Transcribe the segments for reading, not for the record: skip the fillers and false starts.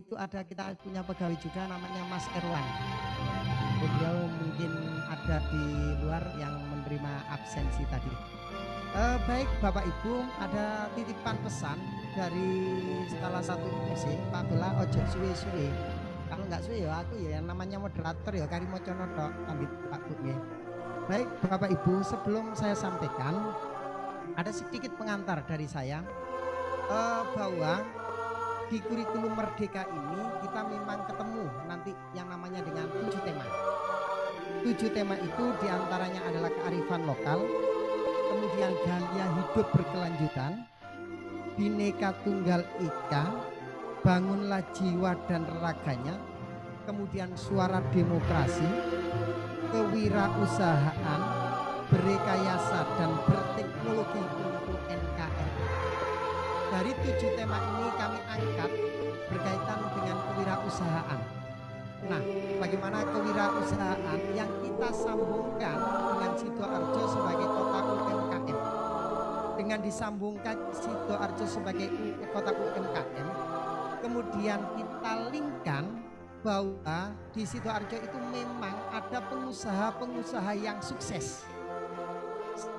itu kita punya pegawai juga namanya Mas Erwan. Beliau mungkin ada di luar yang menerima absensi tadi. Baik Bapak Ibu, ada titipan pesan dari salah satu MC, Pak Bela ojo suwe-suwe. Kalau nggak suwe ya aku ya yang namanya moderator ya Karimo Conoto pamit Pak Bu ya. Baik Bapak Ibu, sebelum saya sampaikan ada sedikit pengantar dari saya bahwa di kurikulum Merdeka ini kita memang ketemu nanti yang namanya dengan 7 tema. 7 tema itu diantaranya adalah kearifan lokal, kemudian gaya hidup berkelanjutan, Bhinneka Tunggal Ika, bangunlah jiwa dan raganya, kemudian suara demokrasi, kewirausahaan, berrekayasa dan berteknologi untuk NKRI. Dari 7 tema ini kami angkat berkaitan dengan kewirausahaan. Nah, bagaimana kewirausahaan yang kita sambungkan dengan Sidoarjo sebagai kota UMKM. Dengan disambungkan Sidoarjo sebagai kota UMKM, kemudian kita linkkan bahwa di Sidoarjo itu memang ada pengusaha-pengusaha yang sukses.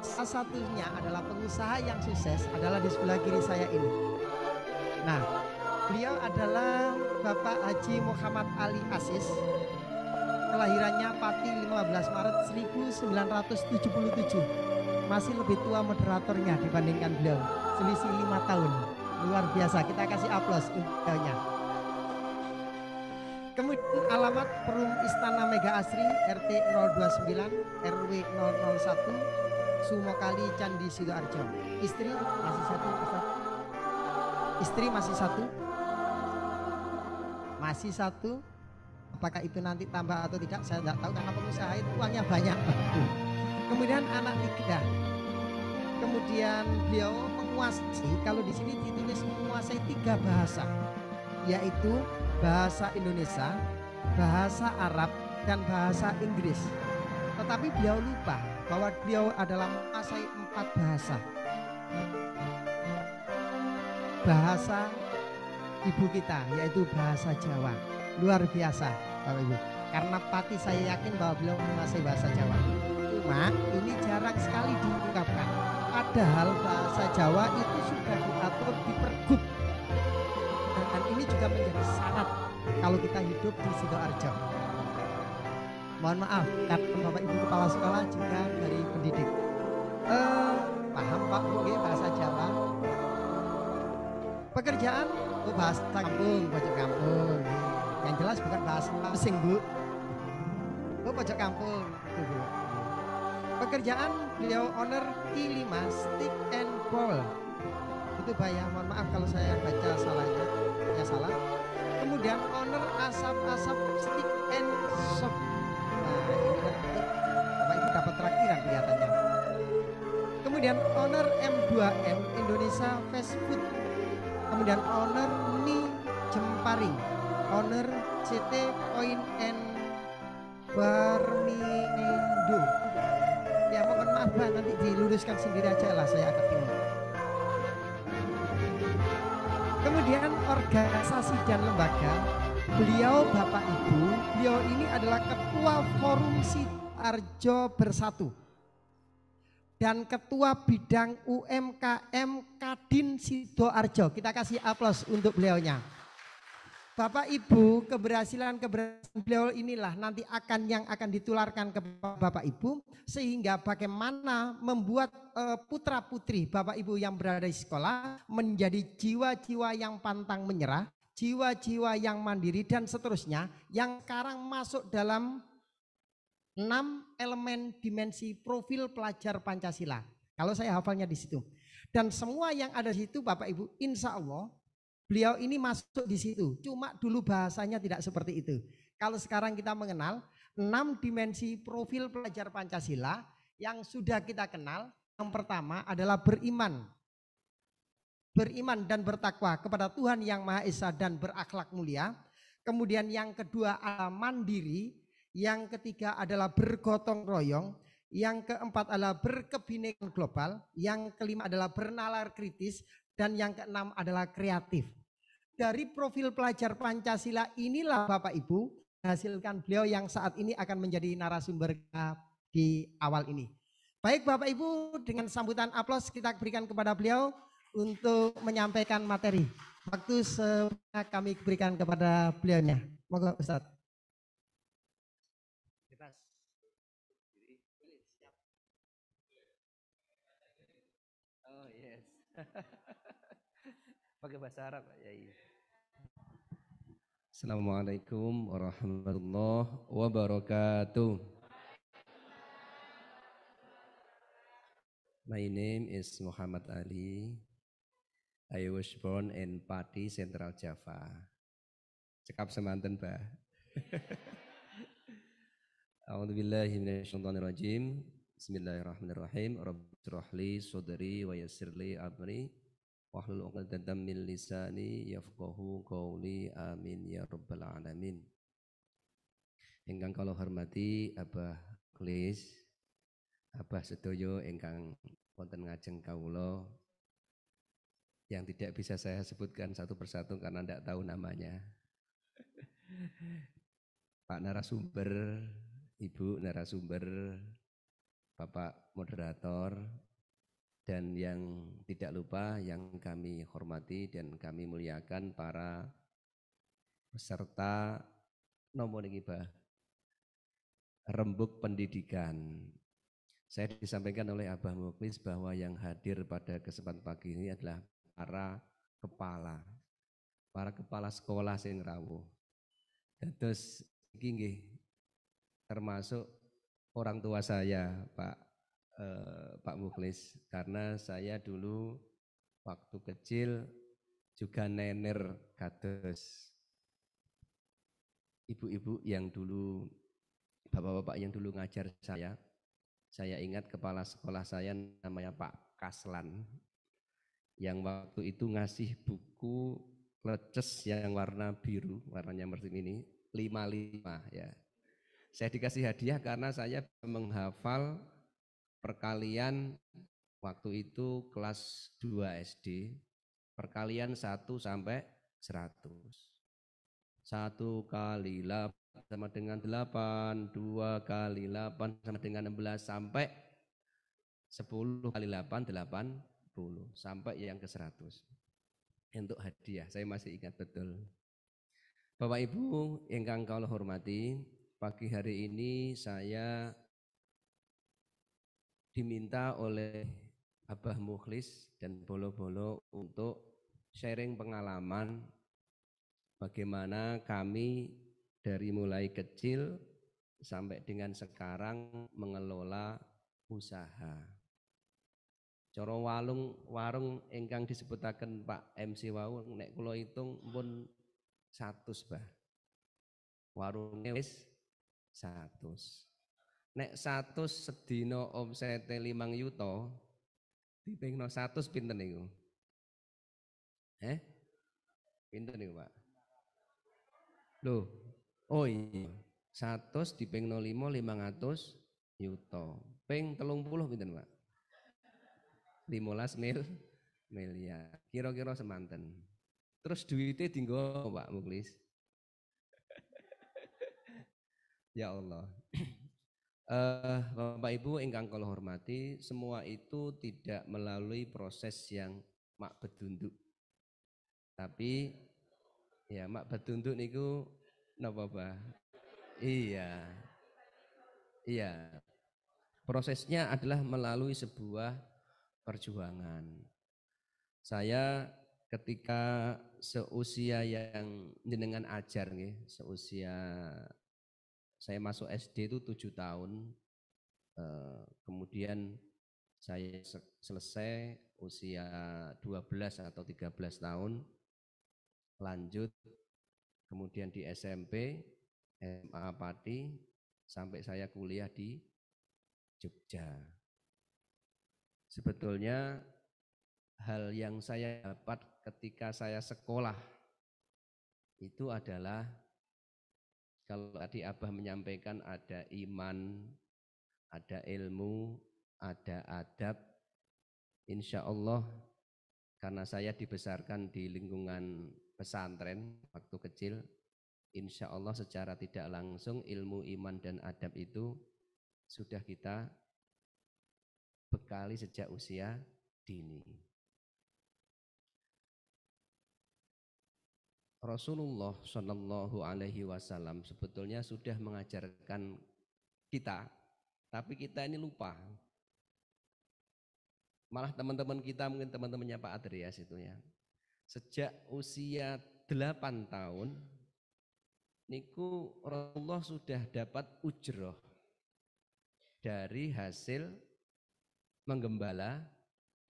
Salah satunya adalah pengusaha yang sukses adalah di sebelah kiri saya ini. Nah, beliau adalah Bapak Haji Muhammad Ali Aziz. Kelahirannya Pati 15 Maret 1977. Masih lebih tua moderatornya dibandingkan beliau. Selisih 5 tahun. Luar biasa, kita kasih aplaus untuknya. Kemudian alamat Perum Istana Mega Asri RT 029 RW 001 Sumokali Candi Sidoarjo. Istri masih satu, Ustaz. Istri masih satu. Masih satu. Apakah itu nanti tambah atau tidak saya tidak tahu karena pengusaha itu uangnya banyak. Kemudian anak 3. Kemudian beliau menguasai, kalau di sini ditulis menguasai 3 bahasa, yaitu bahasa Indonesia, bahasa Arab, dan bahasa Inggris. Tetapi beliau lupa bahwa beliau adalah menguasai 4 bahasa. Bahasa ibu kita yaitu bahasa Jawa. Luar biasa Bapak Ibu. Karena Pati saya yakin bahwa beliau menguasai bahasa Jawa. Cuma ini jarang sekali diungkapkan. Padahal bahasa Jawa itu sudah diatur di Pergub. Dan ini juga menjadi syarat kalau kita hidup di Sidoarjo. Mohon maaf, karena Bapak Ibu Kepala Sekolah juga dari pendidik. Paham Pak Bu bahasa Jawa? Pekerjaan bahasa kampung, pojok kampung. Yang jelas bukan bahasa asing Bu. Pojok kampung. Pekerjaan beliau owner I5 Stick and Ball. Itu Pak ya, mohon maaf kalau saya baca salahnya, ya salah. Kemudian owner asap-asap Stick and Shop. Nah ini Bapak Ibu dapat traktiran kelihatannya. Kemudian owner M2M Indonesia Fast Food. Kemudian owner Mi Jemparing, owner CT Point and Barmindo. Ya mohon maaf Pak, nanti diluruskan sendiri aja lah, saya agak bingung. Kemudian organisasi dan lembaga, beliau Bapak Ibu, beliau ini adalah Ketua Forum Sidoarjo Bersatu dan Ketua Bidang UMKM Kadin Sidoarjo. Kita kasih aplaus untuk beliaunya. Bapak Ibu, keberhasilan beliau inilah nanti yang akan ditularkan ke Bapak Ibu, sehingga bagaimana membuat putra putri Bapak Ibu yang berada di sekolah menjadi jiwa-jiwa yang pantang menyerah, jiwa-jiwa yang mandiri dan seterusnya, yang sekarang masuk dalam 6 elemen dimensi profil pelajar Pancasila. Kalau saya hafalnya di situ. Dan semua yang ada di situ Bapak Ibu, insya Allah beliau ini masuk di situ. Cuma dulu bahasanya tidak seperti itu. Kalau sekarang kita mengenal 6 dimensi profil pelajar Pancasila yang sudah kita kenal. Yang pertama adalah beriman. Beriman dan bertakwa kepada Tuhan Yang Maha Esa dan berakhlak mulia. Kemudian yang kedua adalah mandiri. Yang ketiga adalah bergotong royong. Yang keempat adalah berkebinekaan global. Yang kelima adalah bernalar kritis. Dan yang keenam adalah kreatif. dari profil pelajar Pancasila inilah Bapak Ibu hasilkan beliau yang saat ini akan menjadi narasumber di awal ini. Baik Bapak Ibu, dengan sambutan aplaus kita berikan kepada beliau untuk menyampaikan materi. Waktu semua kami berikan kepada beliaunya. Moga Ustaz. Oh yes. Pakai bahasa Arab ya. Assalamualaikum warahmatullahi wabarakatuh. My name is Muhammad Ali. I was born in Pati, Central Java. Cekap semanten, Pak. A'udzubillahi minasyaitonirrajim. Bismillahirrahmanirrahim. Rabbi shrah li sadri wa yassir li amri wahlul 'uqdatam min lisani yafqahu qawli. Amin ya rabbal alamin. Ingkang kula hormati Abah Klis, Abah Sedoyo ingkang wonten ngajeng kawula yang tidak bisa saya sebutkan satu persatu karena tidak tahu namanya. Pak narasumber, Ibu narasumber, Bapak moderator, dan yang tidak lupa yang kami hormati dan kami muliakan para peserta nomor niki Bah, rembuk pendidikan. Saya disampaikan oleh Abah Muklis bahwa yang hadir pada kesempatan pagi ini adalah para kepala sekolah sing rawuh. Terus iki termasuk orang tua saya, Pak Muklis, karena saya dulu waktu kecil juga nener kados ibu-ibu yang dulu, bapak-bapak yang dulu ngajar saya. Saya ingat kepala sekolah saya namanya Pak Kaslan, yang waktu itu ngasih buku leces yang warna biru, warnanya seperti ini, 55 ya. Saya dikasih hadiah karena saya menghafal perkalian waktu itu kelas 2 SD, perkalian 1 sampai 100. 1 kali 8 sama dengan 8, 2 kali 8 sama dengan 16, sampai 10 kali 8, 80, sampai yang ke 100. Untuk hadiah, saya masih ingat betul. Bapak Ibu ingkang kula hormati, pagi hari ini saya diminta oleh Abah Mukhlis dan Bolo-Bolo untuk sharing pengalaman bagaimana kami dari mulai kecil sampai dengan sekarang mengelola usaha. Cara warung ingkang disebutaken Pak MC wau nek kula hitung pun 100 Bah. Warunge wis 100. Nek 100 sedina omsete 5 yuta dipingno 100 pinten niku? Pinten niku, Pak? Loh. Oh iya. 100 dipingno 5 500 yuta. Ping 30 pinten, Pak? 15 miliar. Kira-kira semanten. Terus duitnya dienggo Pak Muklis. Ya Allah. Bapak Ibu ingkang kula hormati, semua itu tidak melalui proses yang mak bedunduk. Tapi ya mak bedunduk niku napa Bah? Iya. Prosesnya adalah melalui sebuah perjuangan. Saya ketika seusia yang jenengan ajar nggih, seusia saya masuk SD itu 7 tahun. Kemudian saya selesai usia 12 atau 13 tahun, lanjut kemudian di SMP, SMA Pati, sampai saya kuliah di Jogja. Sebetulnya hal yang saya dapat ketika saya sekolah itu adalah, kalau tadi Abah menyampaikan ada iman, ada ilmu, ada adab, insya Allah karena saya dibesarkan di lingkungan pesantren waktu kecil, insya Allah secara tidak langsung ilmu iman dan adab itu sudah kita bekali sejak usia dini. Rasulullah Shallallahu Alaihi Wasallam sebetulnya sudah mengajarkan kita, tapi kita ini lupa. Malah teman-teman kita, mungkin teman-temannya Pak Adrias itu ya, sejak usia 8 tahun niku Rasulullah sudah dapat ujroh dari hasil menggembala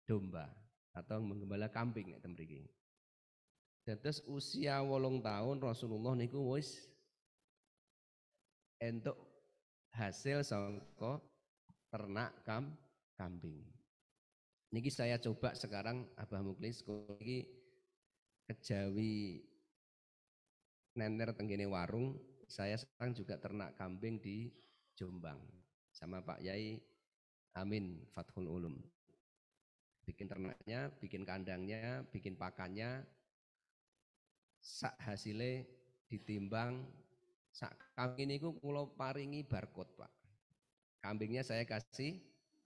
domba atau menggembala kambing ya temriki. Terus usia 8 tahun Rasulullah niku wis entuk hasil saka ternak kambing. Niki saya coba sekarang Abah Muklis iki kejawi nenter tenggene warung, saya sekarang juga ternak kambing di Jombang sama Pak Yai Amin Fathul Ulum. Bikin ternaknya, bikin kandangnya, bikin pakannya, sak hasilnya ditimbang, sak kambing ini kula paringi barcode Pak. Kambingnya saya kasih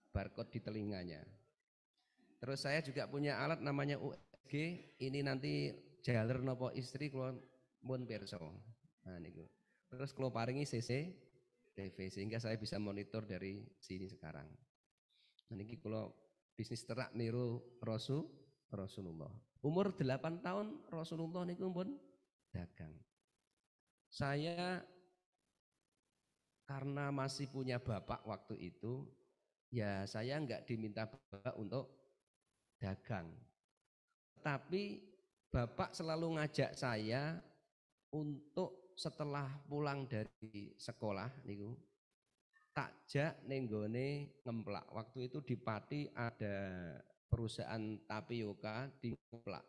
barcode di telinganya. Terus saya juga punya alat namanya USG, ini nanti jaler nopo istri kula mun pirsa. Nah niku. Terus kula paringi CCTV sehingga saya bisa monitor dari sini sekarang. Nah niki kula bisnis ternak niru Rasulullah. Umur 8 tahun Rasulullah niku pun dagang. Saya karena masih punya bapak waktu itu, ya saya enggak diminta bapak untuk dagang. Tapi bapak selalu ngajak saya untuk setelah pulang dari sekolah niku takjak nenggone ngemplak. Waktu itu di Pati ada perusahaan tapioka di ngemplak.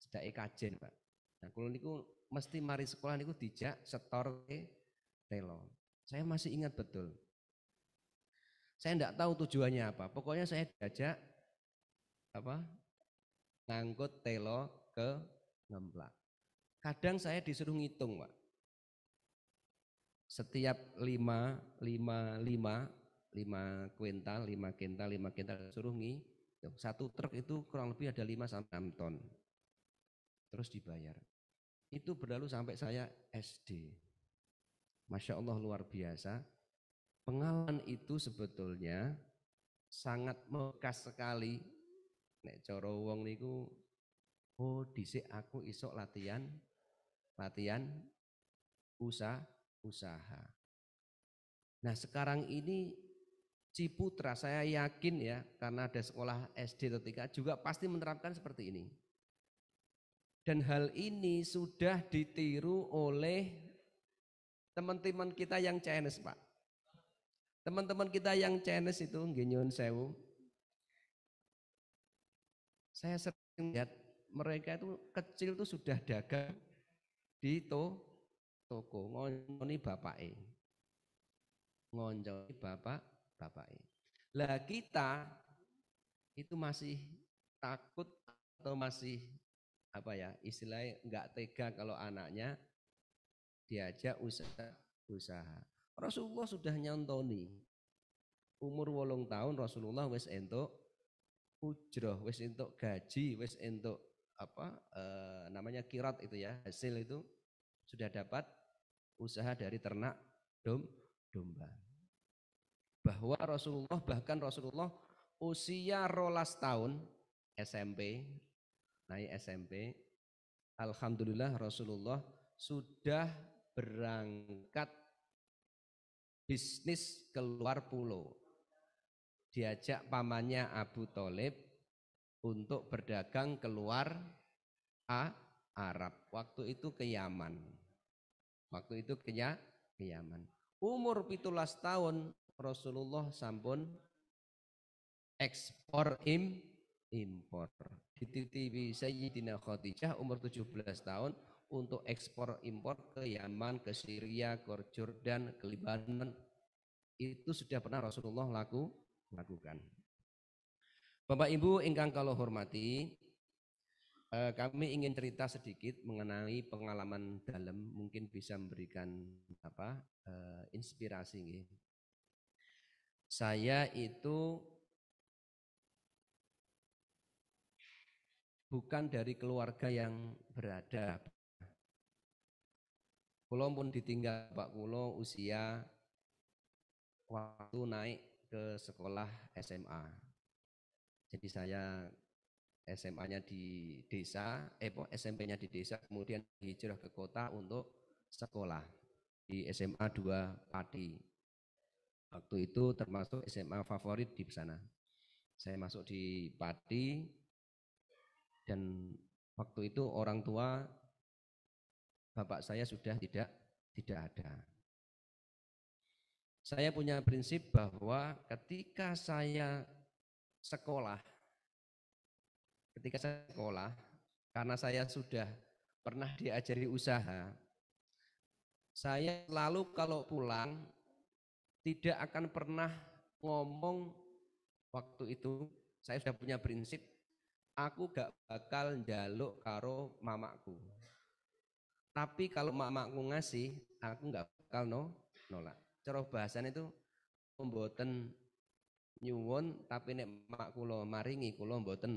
Sedake kajen, Pak. Nah, kalau niku mesti mari sekolah niku dijak setor telo. Saya masih ingat betul. Saya enggak tahu tujuannya apa. Pokoknya saya diajak ngangkut telo ke ngemplak. Kadang saya disuruh ngitung, Pak. Setiap 5 kuintal suruh ngitung. Satu truk itu kurang lebih ada 5 sampai 6 ton. Terus dibayar. Itu berlalu sampai saya SD. Masya Allah luar biasa. Pengalaman itu sebetulnya sangat membekas sekali. Nek cara wong niku, oh dhisik aku isok latihan usaha. Nah sekarang ini Ciputra saya yakin ya, karena ada sekolah SD atau TK juga pasti menerapkan seperti ini. Dan hal ini sudah ditiru oleh teman-teman kita yang Chinese, Pak. Teman-teman kita yang Chinese itu nggih nyuwun sewu. Saya sering lihat mereka itu kecil tuh sudah dagang di toko ngoni bapake. Ngonconi bapake. Lah kita itu masih takut atau masih istilahnya enggak tega kalau anaknya diajak usaha. Rasulullah sudah nyontoni. Umur 8 tahun Rasulullah wis entuk ujroh, wis entuk gaji, wis entuk namanya kirat itu ya, hasil itu sudah dapat usaha dari ternak domba. Bahkan Rasulullah usia 12 tahun SMP, naik SMP, alhamdulillah Rasulullah sudah berangkat bisnis keluar pulau. Diajak pamannya Abu Thalib untuk berdagang keluar Arab. Waktu itu ke Yaman. Umur 17 tahun Rasulullah sampun ekspor impor. Dititipi Sayyidina Khadijah umur 17 tahun untuk ekspor impor ke Yaman, ke Syria, ke Jordan, ke Lebanon. Itu sudah pernah Rasulullah lakukan. Bapak Ibu ingkang kula hormati, Kami ingin cerita sedikit mengenai pengalaman dalam, mungkin bisa memberikan inspirasi. Saya itu bukan dari keluarga yang berada. Kulo pun ditinggal Pak Kulo usia waktu naik ke sekolah SMA. Jadi saya SMA-nya di desa, SMP-nya di desa, kemudian hijrah ke kota untuk sekolah di SMA 2 Pati. Waktu itu termasuk SMA favorit di sana. Saya masuk di Pati dan waktu itu orang tua bapak saya sudah tidak ada. Saya punya prinsip bahwa ketika saya sekolah, karena saya sudah pernah diajari usaha, saya selalu kalau pulang tidak akan pernah ngomong. Waktu itu saya sudah punya prinsip, aku gak bakal njaluk karo mamaku. Tapi kalau mamaku ngasih, aku gak bakal nolak. Cara bahasan itu mboten nyuwun, tapi nek mak kula maringi kula mboten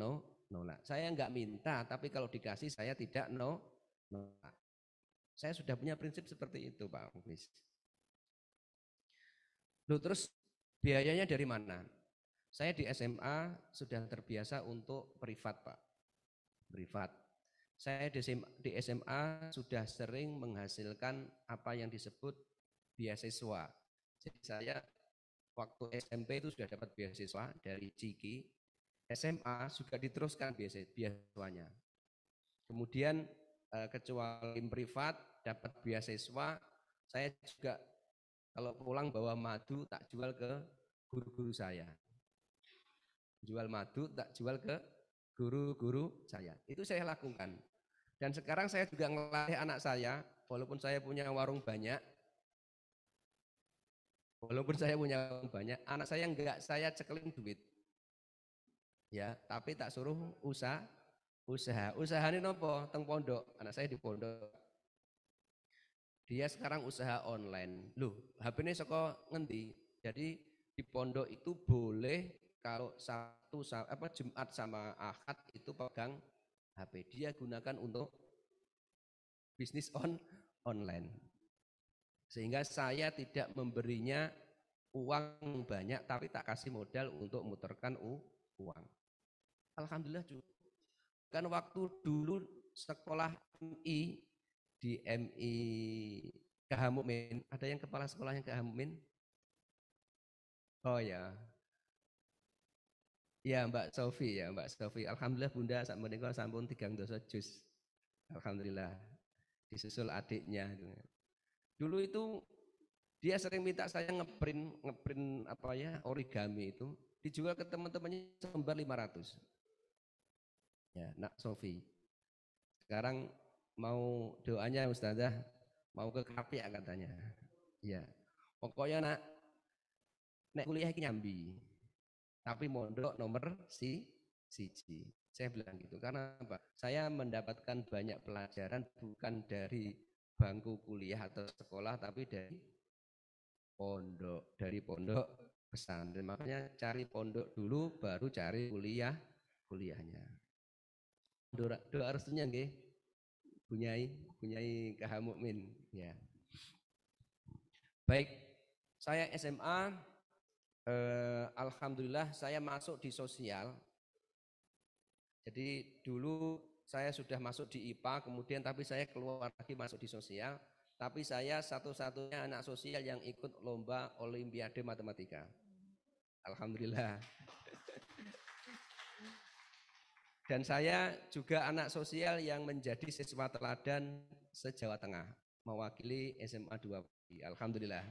nolak. Saya enggak minta, tapi kalau dikasih saya tidak nolak. Saya sudah punya prinsip seperti itu, Pak Muklis. Loh, terus biayanya dari mana? Saya di SMA sudah terbiasa untuk privat, Pak. Privat. Saya di SMA sudah sering menghasilkan apa yang disebut beasiswa. Jadi saya waktu SMP itu sudah dapat beasiswa dari Ciki. SMA juga diteruskan beasiswanya. Kemudian kecuali privat dapat beasiswa, saya juga kalau pulang bawa madu tak jual ke guru-guru saya. Jual madu tak jual ke guru-guru saya. Itu saya lakukan. Dan sekarang saya juga ngelatih anak saya, walaupun saya punya warung banyak, anak saya enggak saya cekelin duit. Ya, tapi tak suruh usaha. Usahane nopo? Teng pondok. Anak saya di pondok. Dia sekarang usaha online. Loh, HP-ne saka ngendi? Jadi di pondok itu boleh kalau Jumat sama Ahad itu pegang HP. Dia gunakan untuk bisnis online. Sehingga saya tidak memberinya uang banyak, tapi tak kasih modal untuk muterkan uang. Alhamdulillah juga. Kan waktu dulu sekolah MI di MI KH Mukmin, ada yang kepala sekolahnya KH Mukmin? Oh ya. Ya Mbak Sofi ya, Mbak Sofi. Alhamdulillah Bunda sak menika sampun 3 juz. Alhamdulillah. Disusul adiknya. Dulu itu dia sering minta saya ngeprint origami itu dijual ke teman-temannya selembar 500. Ya, Nak Sofi. Sekarang mau doanya Ustazah, mau ke Kapia katanya. Ya. Pokoknya nek kuliah iki nyambi. Tapi mondok nomor siji. Saya bilang gitu karena apa? Saya mendapatkan banyak pelajaran bukan dari bangku kuliah atau sekolah, tapi dari pondok pesantren. Makanya cari pondok dulu baru cari kuliahnya. Doa restunya nggih. Bunyai KH Mukmin ya. Baik, saya SMA alhamdulillah saya masuk di sosial. Jadi dulu saya sudah masuk di IPA, kemudian tapi saya keluar lagi masuk di sosial. Tapi saya satu-satunya anak sosial yang ikut lomba Olimpiade Matematika. Alhamdulillah. Dan saya juga anak sosial yang menjadi siswa teladan se-Jawa Tengah, mewakili SMA 2. Alhamdulillah.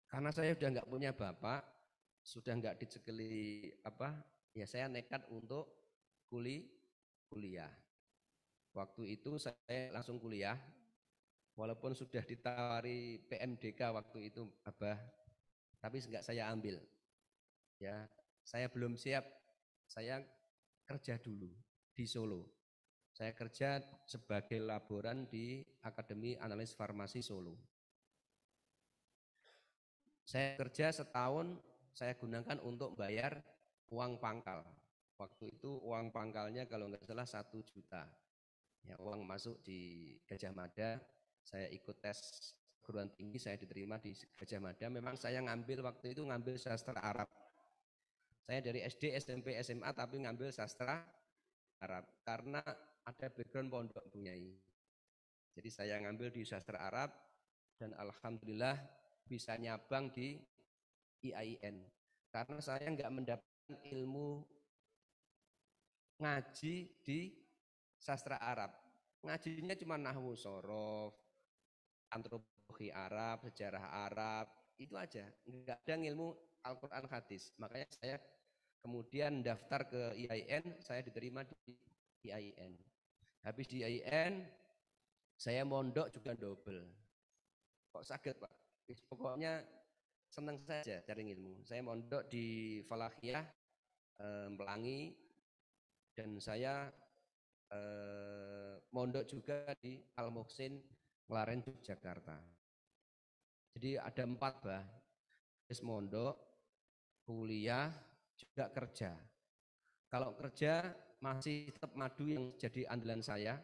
Karena saya sudah nggak punya bapak, sudah nggak dicekeli ya saya nekat untuk kuliah. Waktu itu saya langsung kuliah, walaupun sudah ditawari PMDK waktu itu Abah, tapi nggak saya ambil. Ya, saya belum siap, saya kerja dulu di Solo. Saya kerja sebagai laboran di Akademi Analis Farmasi Solo. Saya kerja setahun, saya gunakan untuk bayar uang pangkal. Waktu itu uang pangkalnya kalau nggak salah 1 juta. Ya, uang masuk di Gajah Mada, saya ikut tes perguruan tinggi, saya diterima di Gajah Mada. Memang saya waktu itu ngambil sastra Arab. Saya dari SD, SMP, SMA tapi ngambil sastra Arab karena ada background pondok Bunyai. Jadi saya ngambil di sastra Arab dan alhamdulillah bisa nyabang di IAIN. Karena saya nggak mendapatkan ilmu ngaji di sastra Arab. Ngajinya cuma nahwu sorof, antropologi Arab, sejarah Arab, itu aja. Nggak ada ilmu Al-Quran hadis. Makanya saya kemudian daftar ke IAIN, saya diterima di IAIN. Habis di IAIN, saya mondok juga double. Kok sakit Pak? Pokoknya senang saja cari ilmu. Saya mondok di Falahiyah, Pelangi, dan saya mondok juga di Al-Muhsin, Klaren, Yogyakarta. Jadi ada 4 bah. Mondok, kuliah, juga kerja. Kalau kerja masih tetap madu yang jadi andalan saya.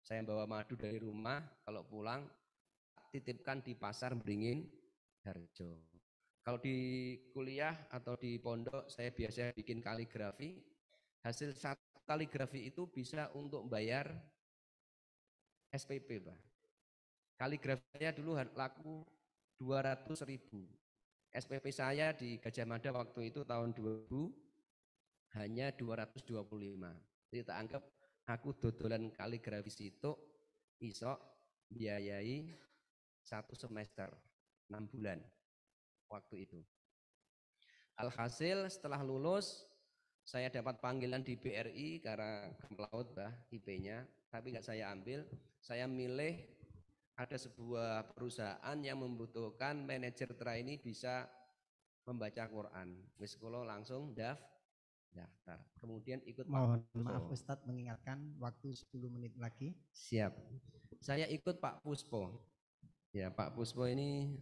Saya bawa madu dari rumah, kalau pulang titipkan di pasar Beringin Harjo. Kalau di kuliah atau di pondok saya biasa bikin kaligrafi. Hasil 1 kaligrafi itu bisa untuk bayar SPP, Pak. Kaligrafinya dulu laku 200.000. SPP saya di Gajah Mada waktu itu tahun 2000 hanya 225. Jadi tak anggap aku dodolan kaligrafi itu iso biayai 1 semester 6 bulan waktu itu. Alhasil setelah lulus saya dapat panggilan di BRI karena kemelaut bah IP-nya, tapi nggak saya ambil. Saya milih ada sebuah perusahaan yang membutuhkan manajer trainee bisa membaca Quran. Wis kula langsung daftar. Kemudian ikut Mohon maaf Ustadz mengingatkan waktu 10 menit lagi. Siap. Saya ikut Pak Puspo. Ya, Pak Puspo ini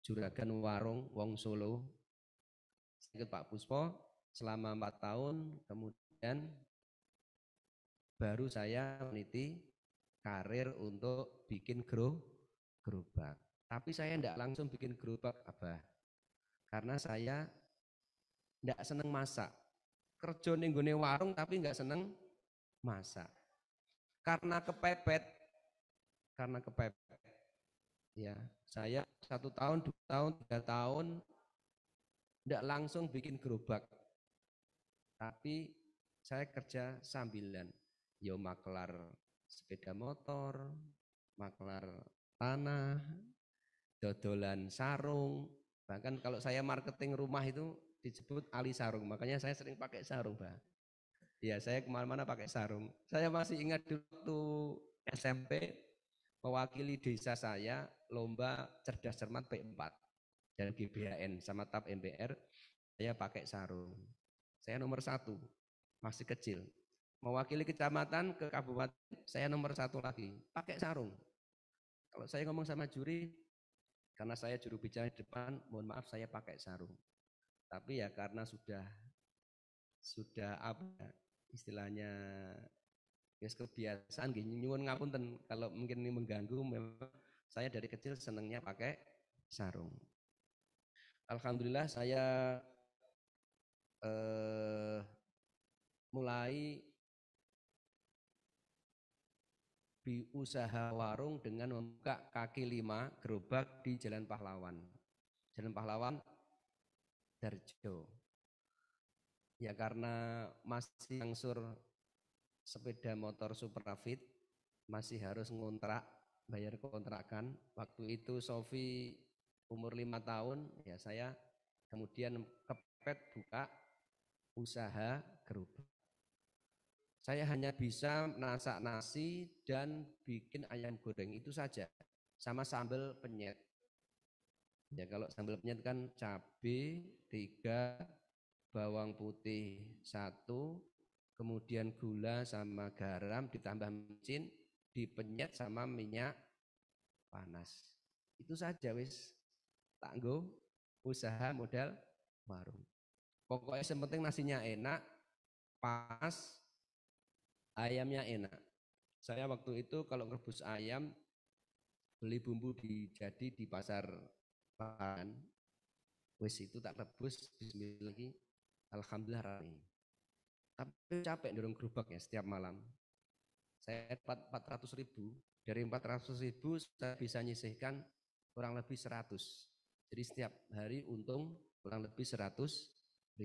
juragan warung Wong Solo. Saya ikut Pak Puspo selama 4 tahun, kemudian baru saya meniti karir untuk bikin gerobak. Tapi saya tidak langsung bikin gerobak, Abah. Karena saya tidak seneng masak. Kerja ning gone warung tapi nggak seneng masak. Karena kepepet, ya saya 1 tahun, 2 tahun, 3 tahun tidak langsung bikin gerobak. Tapi saya kerja sambilan, yo maklar sepeda motor, maklar tanah, dodolan sarung. Bahkan kalau saya marketing rumah itu disebut Ali Sarung, makanya saya sering pakai sarung, Pak. Ya, saya kemana-mana pakai sarung. Saya masih ingat dulu SMP mewakili desa saya lomba cerdas cermat P4 dan GBHN sama TAP MPR, saya pakai sarung. Saya nomor 1, masih kecil. Mewakili kecamatan ke kabupaten, saya nomor 1 lagi, pakai sarung. Kalau saya ngomong sama juri, karena saya juru bicara di depan, mohon maaf saya pakai sarung. Tapi ya karena sudah apa istilahnya ya kebiasaan gini, nyuwun ngapunten kalau mungkin ini mengganggu, memang saya dari kecil senangnya pakai sarung. Alhamdulillah saya mulai usaha warung dengan membuka kaki 5 gerobak di Jalan Pahlawan. Jalan Pahlawan Darjo. Ya karena masih angsur sepeda motor Superfit, masih harus ngontrak, bayar kontrakan. Waktu itu Sofi umur 5 tahun, ya saya kemudian kepepet buka usaha gerobak. Saya hanya bisa masak nasi dan bikin ayam goreng, itu saja, sama sambal penyet. Ya kalau sambal penyet kan cabai 3, bawang putih 1, kemudian gula sama garam ditambah micin, dipenyet sama minyak panas. Itu saja wis tanggo usaha modal warung. Pokoknya yang penting nasinya enak, panas, ayamnya enak. Saya waktu itu kalau ngerebus ayam beli bumbu jadi di pasar Paran. Wis itu tak rebus, bismillah lagi. Alhamdulillah rame. Tapi capek dorong gerobaknya setiap malam. Saya dapat 400.000. Dari 400.000 saya bisa nyisihkan kurang lebih 100. Jadi setiap hari untung kurang lebih 100.000.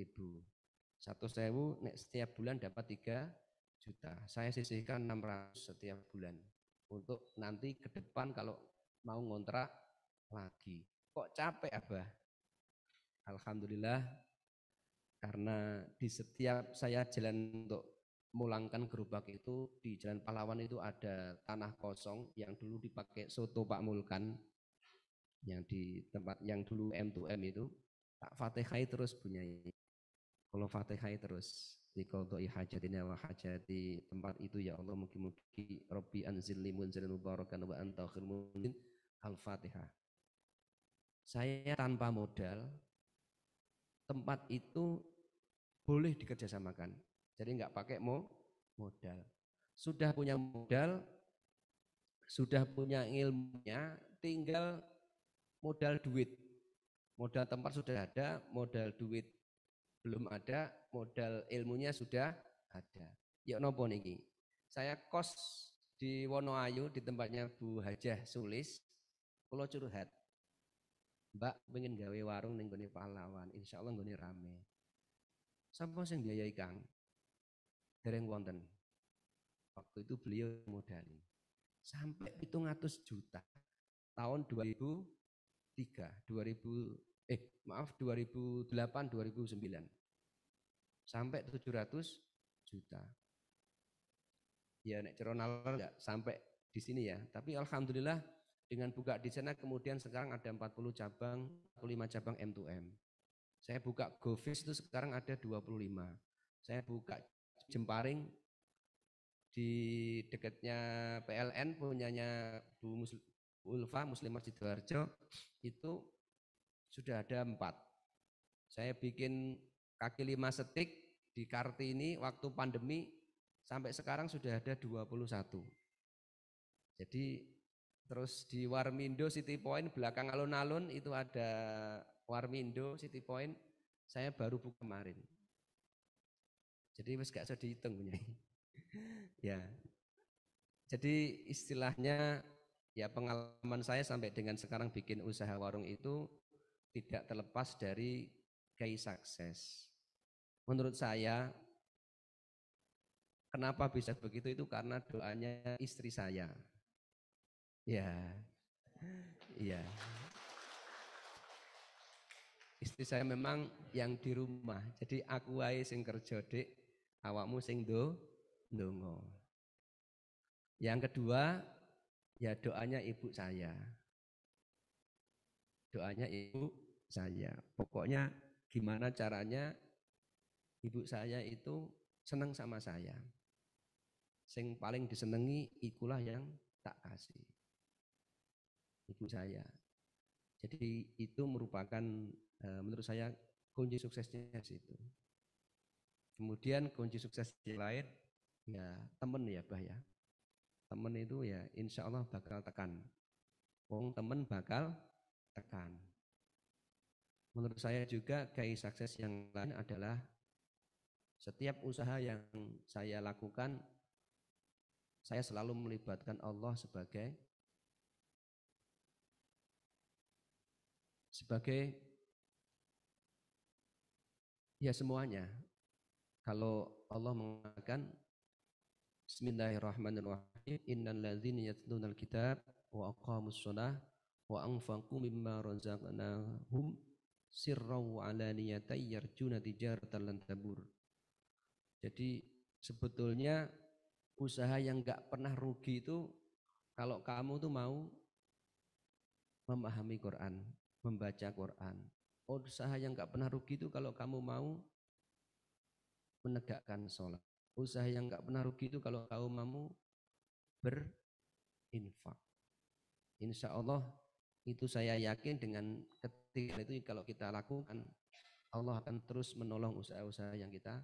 100.000 setiap bulan dapat 3 juta. Saya sisihkan 600 setiap bulan. Untuk nanti ke depan kalau mau ngontrak lagi. Kok capek Abah? Alhamdulillah karena di setiap saya jalan untuk mulangkan gerobak itu di Jalan Pahlawan itu ada tanah kosong yang dulu dipakai soto Pak Mulkan yang di tempat yang dulu M2M itu tak Fatihai terus bunyai. Kalau Fatihai terus liqadai hajatina wa hajati tempat itu ya Allah mugi-mugi Rabbi anzilni munzalan mubarakan wa anta khairul munzilin Al-Fatihah. Saya tanpa modal tempat itu boleh dikerjasamakan. Jadi nggak pakai modal. Sudah punya modal, sudah punya ilmunya, tinggal modal duit. Modal tempat sudah ada, modal duit belum ada, modal ilmunya sudah ada. Yuk nopo niki. Saya kos di Wonoayu di tempatnya Bu Hajah Sulis, Pulau curhat. Mbak pengen gawe warung ning gone Pahlawan, insyaallah nggone rame. Sapa sing biayai Kang? Dereng wonten. Waktu itu beliau modali sampai 700 juta tahun 2003, 2008, 2009 sampai 700 juta. Ya nek ceronalar enggak sampai di sini ya, tapi alhamdulillah dengan buka di sana kemudian sekarang ada 40 cabang, 45 cabang M2M. Saya buka GoFish itu sekarang ada 25. Saya buka Jemparing di dekatnya PLN punyanya Bu Ulfa Muslimah Sidoarjo itu sudah ada 4. Saya bikin kaki 5 setik di Kartini waktu pandemi sampai sekarang sudah ada 21. Jadi terus di Warmindo City Point belakang alun-alun itu ada Warmindo City Point saya baru buka kemarin. Jadi wis gak bisa dihitung punya. Ya. Jadi istilahnya ya pengalaman saya sampai dengan sekarang bikin usaha warung itu tidak terlepas dari gaya sukses. Menurut saya kenapa bisa begitu itu karena doanya istri saya. Ya. Iya. Istri saya memang yang di rumah. Jadi aku wae sing kerja dik, awakmu sing ndonga. Yang kedua, ya doanya ibu saya. Doanya ibu saya. Pokoknya gimana caranya ibu saya itu senang sama saya. Sing paling disenengi ikulah yang tak kasih. Ibu saya. Jadi itu merupakan menurut saya kunci suksesnya di situ. Kemudian kunci sukses yang lain ya temen ya Bah ya. Temen itu ya insya Allah bakal tekan. Wong temen bakal tekan. Menurut saya juga gaya sukses yang lain adalah setiap usaha yang saya lakukan saya selalu melibatkan Allah sebagai ya semuanya. Kalau Allah mengatakan Bismillahirrahmanirrahim innal ladzina yatlunal kitab wa aqamus shalah wa anfaqu mimma razaqnahum sirran wa alaniyatan yarjuna tijaratan lan tabur. Jadi sebetulnya usaha yang enggak pernah rugi itu kalau kamu tuh mau memahami Quran, membaca Quran. Usaha yang nggak pernah rugi itu kalau kamu mau menegakkan sholat. Usaha yang nggak pernah rugi itu kalau kamu mau berinfak. Insya Allah itu saya yakin dengan ketika itu kalau kita lakukan, Allah akan terus menolong usaha-usaha yang kita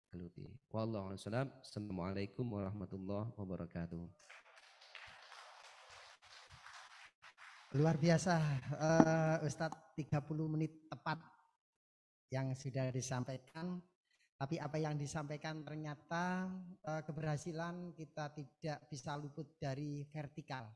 geluti. Wallahu a'lam. Assalamualaikum warahmatullahi wabarakatuh. Luar biasa Ustadz, 30 menit tepat yang sudah disampaikan. Tapi apa yang disampaikan ternyata keberhasilan kita tidak bisa luput dari vertikal.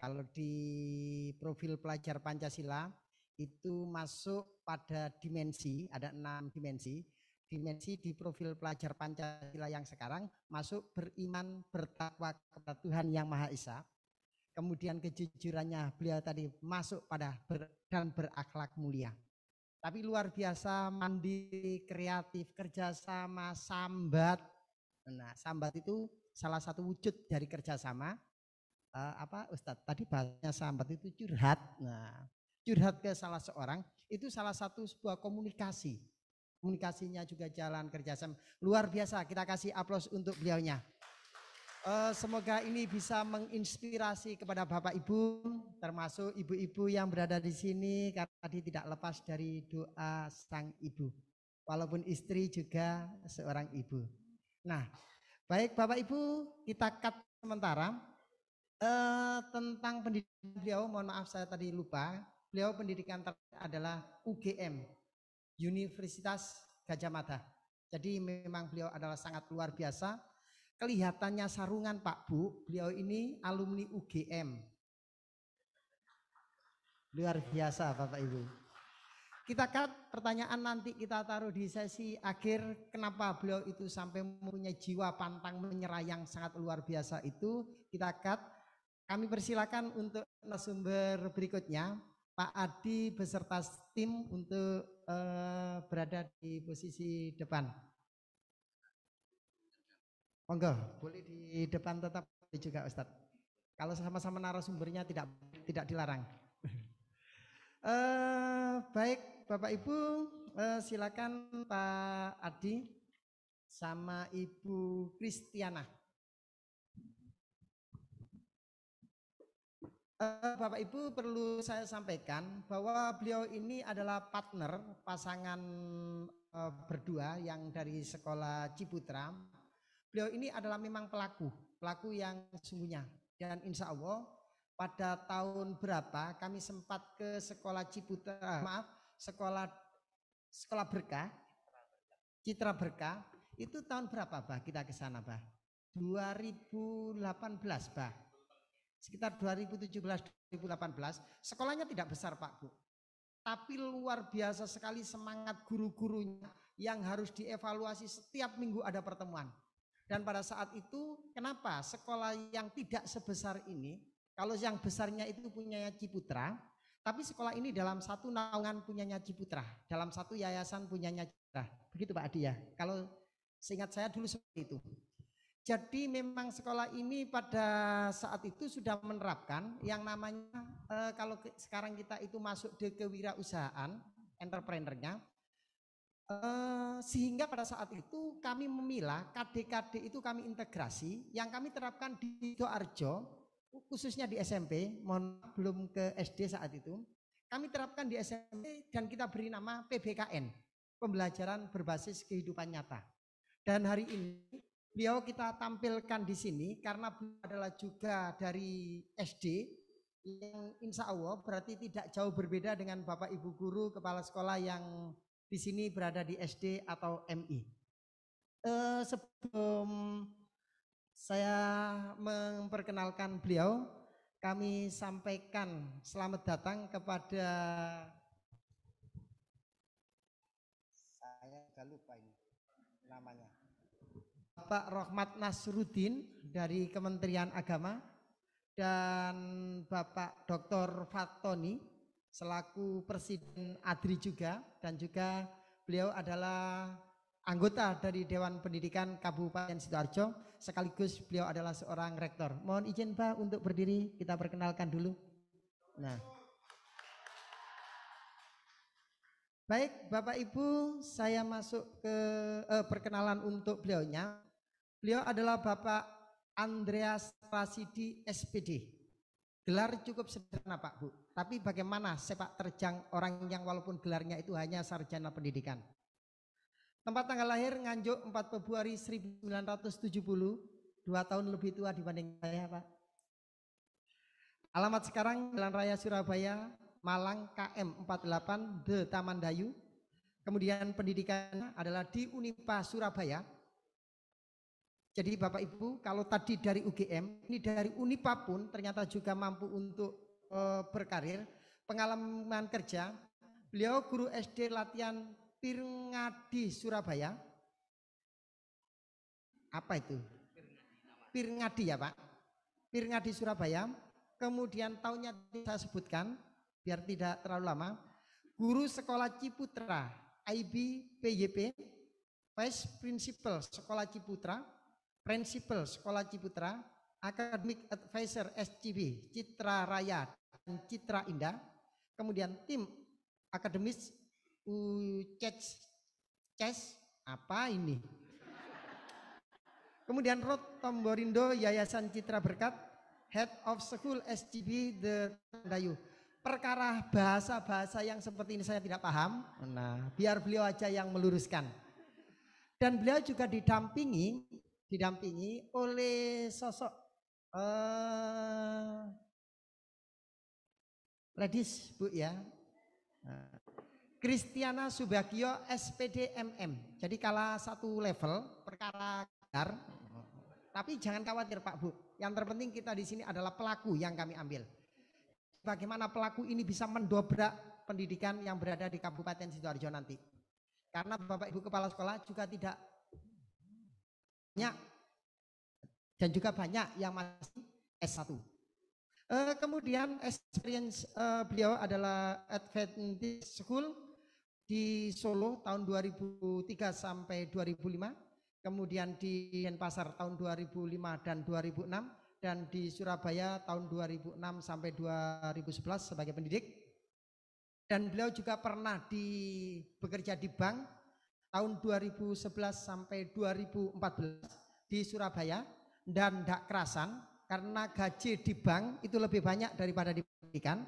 Kalau di profil pelajar Pancasila itu masuk pada dimensi, ada 6 dimensi. Dimensi di profil pelajar Pancasila yang sekarang masuk beriman, bertakwa kepada Tuhan Yang Maha Esa. Kemudian kejujurannya beliau tadi masuk pada dan berakhlak mulia. Tapi luar biasa, mandiri, kreatif, kerjasama, sambat. Nah, sambat itu salah satu wujud dari kerjasama. Apa Ustadz? Tadi bahasanya sambat itu curhat. Nah, curhat ke salah seorang itu salah satu sebuah komunikasi. Komunikasinya juga jalan, kerjasama. Luar biasa, kita kasih aplaus untuk beliaunya. Semoga ini bisa menginspirasi kepada Bapak Ibu, termasuk ibu-ibu yang berada di sini, karena tadi tidak lepas dari doa sang ibu. Walaupun istri juga seorang ibu. Nah, baik Bapak Ibu, kita cut sementara. Tentang pendidikan beliau, mohon maaf saya tadi lupa. Beliau pendidikan adalah UGM, Universitas Gadjah Mada. Jadi memang beliau adalah sangat luar biasa. Kelihatannya sarungan Pak Bu, beliau ini alumni UGM. Luar biasa Bapak Ibu. Kita cut, pertanyaan nanti kita taruh di sesi akhir. Kenapa beliau itu sampai mempunyai jiwa pantang menyerah yang sangat luar biasa itu. Kita cut. Kami persilakan untuk narasumber berikutnya, Pak Adi beserta tim untuk berada di posisi depan. Monggo, boleh di depan tetap juga Ustadz. Kalau sama-sama narasumbernya tidak dilarang. Baik Bapak Ibu, silakan Pak Adi sama Ibu Kristiana. Bapak Ibu, perlu saya sampaikan bahwa beliau ini adalah partner pasangan berdua yang dari sekolah Ciputra. Beliau ini adalah memang pelaku yang sesungguhnya. Dan insya Allah pada tahun berapa kami sempat ke sekolah Ciputra, sekolah Berkah, Citra Berkah. Itu tahun berapa Bah kita ke sana Bah? 2018 Bah. Sekitar 2017-2018. Sekolahnya tidak besar Pak Bu. Tapi luar biasa sekali semangat guru-gurunya yang harus dievaluasi setiap minggu ada pertemuan. Dan pada saat itu kenapa sekolah yang tidak sebesar ini, kalau yang besarnya itu punyanya Ciputra, tapi sekolah ini dalam satu naungan punyanya Ciputra, dalam satu yayasan punyanya Ciputra. Begitu Pak Adi ya, kalau seingat saya dulu seperti itu. Jadi memang sekolah ini pada saat itu sudah menerapkan yang namanya kalau sekarang kita itu masuk di kewirausahaan, entrepreneurnya, sehingga pada saat itu kami memilah KD-KD itu kami integrasi yang kami terapkan di Sidoarjo, khususnya di SMP, mohon belum ke SD saat itu, kami terapkan di SMP dan kita beri nama PBKN, pembelajaran berbasis kehidupan nyata. Dan hari ini beliau kita tampilkan di sini karena beliau adalah juga dari SD yang insya Allah berarti tidak jauh berbeda dengan Bapak Ibu guru kepala sekolah yang di sini berada di SD atau MI. Sebelum saya memperkenalkan beliau, kami sampaikan selamat datang kepada, saya agak lupa ini namanya, Bapak Rohmat Nasruddin dari Kementerian Agama dan Bapak Dr. Fatoni selaku Presiden ADRI juga, dan juga beliau adalah anggota dari Dewan Pendidikan Kabupaten Sidoarjo, sekaligus beliau adalah seorang rektor. Mohon izin Pak untuk berdiri, kita perkenalkan dulu. Nah, Baik Bapak Ibu, saya masuk ke perkenalan untuk beliaunya. Beliau adalah Bapak Andreas Rasidi SPD. Gelar cukup sederhana Pak Bu, tapi bagaimana sepak terjang orang yang walaupun gelarnya itu hanya sarjana pendidikan. Tempat tanggal lahir Nganjuk 4 Februari 1970, 2 tahun lebih tua dibanding saya Pak. Alamat sekarang Jalan Raya Surabaya, Malang KM 48 The Taman Dayu. Kemudian pendidikannya adalah di Unipa Surabaya. Jadi Bapak Ibu, kalau tadi dari UGM, ini dari Unipa pun ternyata juga mampu untuk berkarir. Pengalaman kerja, beliau guru SD latihan Pirngadi Surabaya. Apa itu? Pirngadi ya Pak. Pirngadi Surabaya. Kemudian tahunnya saya sebutkan biar tidak terlalu lama. Guru Sekolah Ciputra IB PYP, Vice Principal Sekolah Ciputra, Principal Sekolah Ciputra, Academic Advisor SCB Citra Raya dan Citra Indah. Kemudian tim akademis CES apa ini? Kemudian Rod Tomborindo Yayasan Citra Berkat, Head of School SCB The Dayu. Perkara bahasa-bahasa yang seperti ini saya tidak paham. Nah, biar beliau aja yang meluruskan. Dan beliau juga didampingi oleh sosok ladies Bu ya. Kristiana Subagio SPD MM. Jadi kalah satu level perkara gelar. Tapi jangan khawatir Pak Bu. Yang terpenting kita di sini adalah pelaku yang kami ambil. Bagaimana pelaku ini bisa mendobrak pendidikan yang berada di Kabupaten Sidoarjo nanti. Karena Bapak Ibu Kepala Sekolah juga tidak banyak dan juga banyak yang masih S1. Kemudian experience beliau adalah Adventist School di Solo tahun 2003 sampai 2005. Kemudian di Denpasar tahun 2005 dan 2006. Dan di Surabaya tahun 2006 sampai 2011 sebagai pendidik. Dan beliau juga pernah bekerja di bank tahun 2011 sampai 2014 di Surabaya. Dan tidak kerasan karena gaji di bank itu lebih banyak daripada di pendidikan.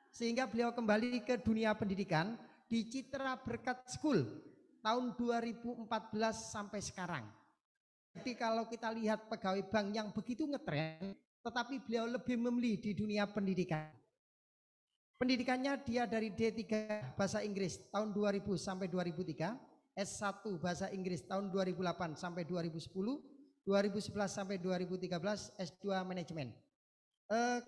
Sehingga beliau kembali ke dunia pendidikan di Citra Berkat School tahun 2014 sampai sekarang. Jadi kalau kita lihat pegawai bank yang begitu ngetren, tetapi beliau lebih memilih di dunia pendidikan. Pendidikannya dia dari D3 Bahasa Inggris tahun 2000 sampai 2003, S1 Bahasa Inggris tahun 2008 sampai 2010, 2011 sampai 2013, S2 Manajemen.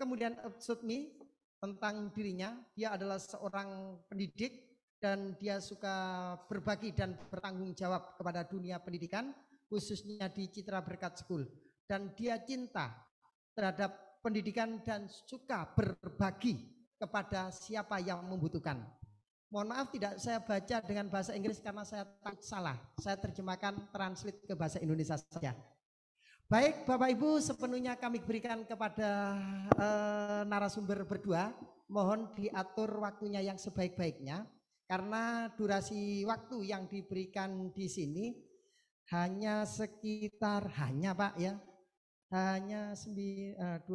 Kemudian About Me tentang dirinya, dia adalah seorang pendidik dan dia suka berbagi dan bertanggung jawab kepada dunia pendidikan, khususnya di Citra Berkat School. Dan dia cinta terhadap pendidikan dan suka berbagi kepada siapa yang membutuhkan. Mohon maaf tidak saya baca dengan bahasa Inggris karena saya takut salah. Saya terjemahkan translate ke bahasa Indonesia saja. Baik Bapak Ibu, sepenuhnya kami berikan kepada narasumber berdua. Mohon diatur waktunya yang sebaik-baiknya. Karena durasi waktu yang diberikan di sini hanya sekitar, Pak ya, hanya 20,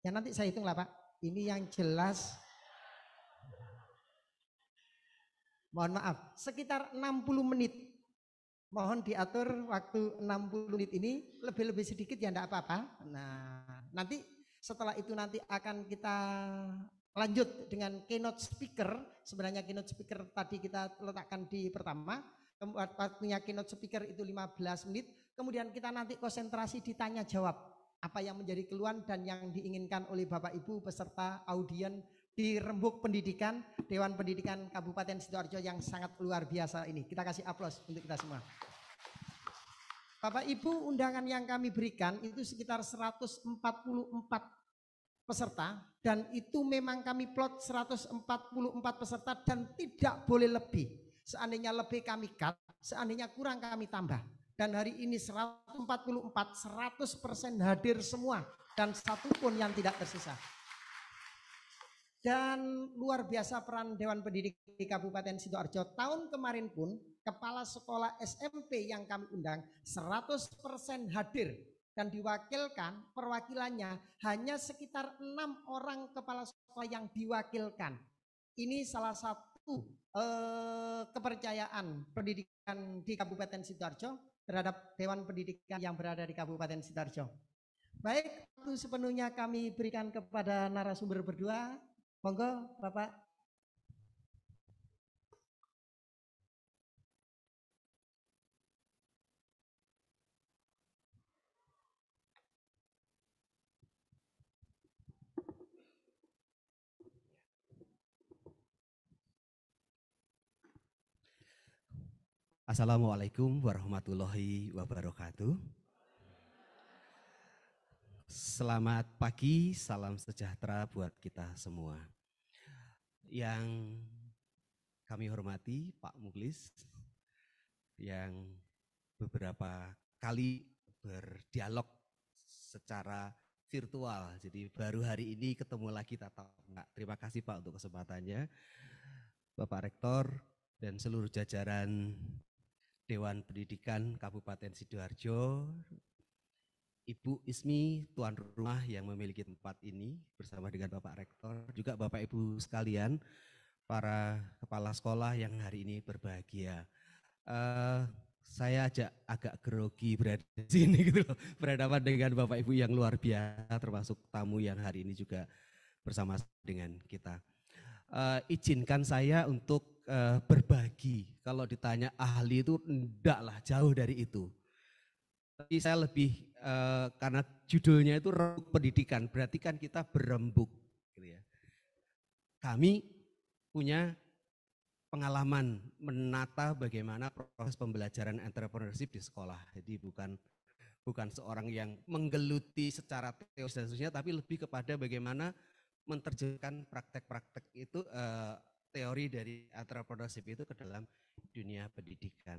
ya nanti saya hitung lah Pak, ini yang jelas, mohon maaf, sekitar 60 menit, mohon diatur waktu 60 menit ini, lebih-lebih sedikit ya enggak apa-apa. Nah nanti setelah itu nanti akan kita lanjut dengan keynote speaker, sebenarnya keynote speaker tadi kita letakkan di pertama, waktunya keynote speaker itu 15 menit, kemudian kita nanti konsentrasi ditanya jawab apa yang menjadi keluhan dan yang diinginkan oleh Bapak Ibu peserta audien di Rembuk Pendidikan Dewan Pendidikan Kabupaten Sidoarjo yang sangat luar biasa ini. Kita kasih aplaus untuk kita semua. Bapak Ibu, undangan yang kami berikan itu sekitar 144 peserta dan itu memang kami plot 144 peserta dan tidak boleh lebih. Seandainya lebih kami cut, seandainya kurang kami tambah. Dan hari ini 144, 100% hadir semua dan satu pun yang tidak tersisa. Dan luar biasa peran Dewan Pendidik di Kabupaten Sidoarjo. Tahun kemarin pun kepala sekolah SMP yang kami undang 100% hadir dan diwakilkan, perwakilannya hanya sekitar 6 orang kepala sekolah yang diwakilkan. Ini salah satu kepercayaan pendidikan di Kabupaten Sidoarjo terhadap Dewan Pendidikan yang berada di Kabupaten Sidoarjo. Baik, waktu sepenuhnya kami berikan kepada narasumber berdua. Monggo Bapak. Assalamualaikum warahmatullahi wabarakatuh. Selamat pagi, salam sejahtera buat kita semua. Yang kami hormati Pak Mukhlis, yang beberapa kali berdialog secara virtual. Jadi baru hari ini ketemu lagi tatap muka. Terima kasih Pak untuk kesempatannya. Bapak Rektor dan seluruh jajaran Dewan Pendidikan Kabupaten Sidoarjo, Ibu Ismi, tuan rumah yang memiliki tempat ini bersama dengan Bapak Rektor, juga Bapak Ibu sekalian, para kepala sekolah yang hari ini berbahagia. Saya agak grogi berada di sini gitu loh, berhadapan dengan Bapak Ibu yang luar biasa, termasuk tamu yang hari ini juga bersama dengan kita. Izinkan saya untuk berbagi. Kalau ditanya ahli itu enggak lah, jauh dari itu. Tapi saya lebih karena judulnya itu rembuk pendidikan, berarti kan kita berembuk gitu ya. Kami punya pengalaman menata bagaimana proses pembelajaran entrepreneurship di sekolah. Jadi bukan seorang yang menggeluti secara teori dan seterusnya, tapi lebih kepada bagaimana menerjemahkan praktek-praktek itu teori dari entrepreneurship itu ke dalam dunia pendidikan.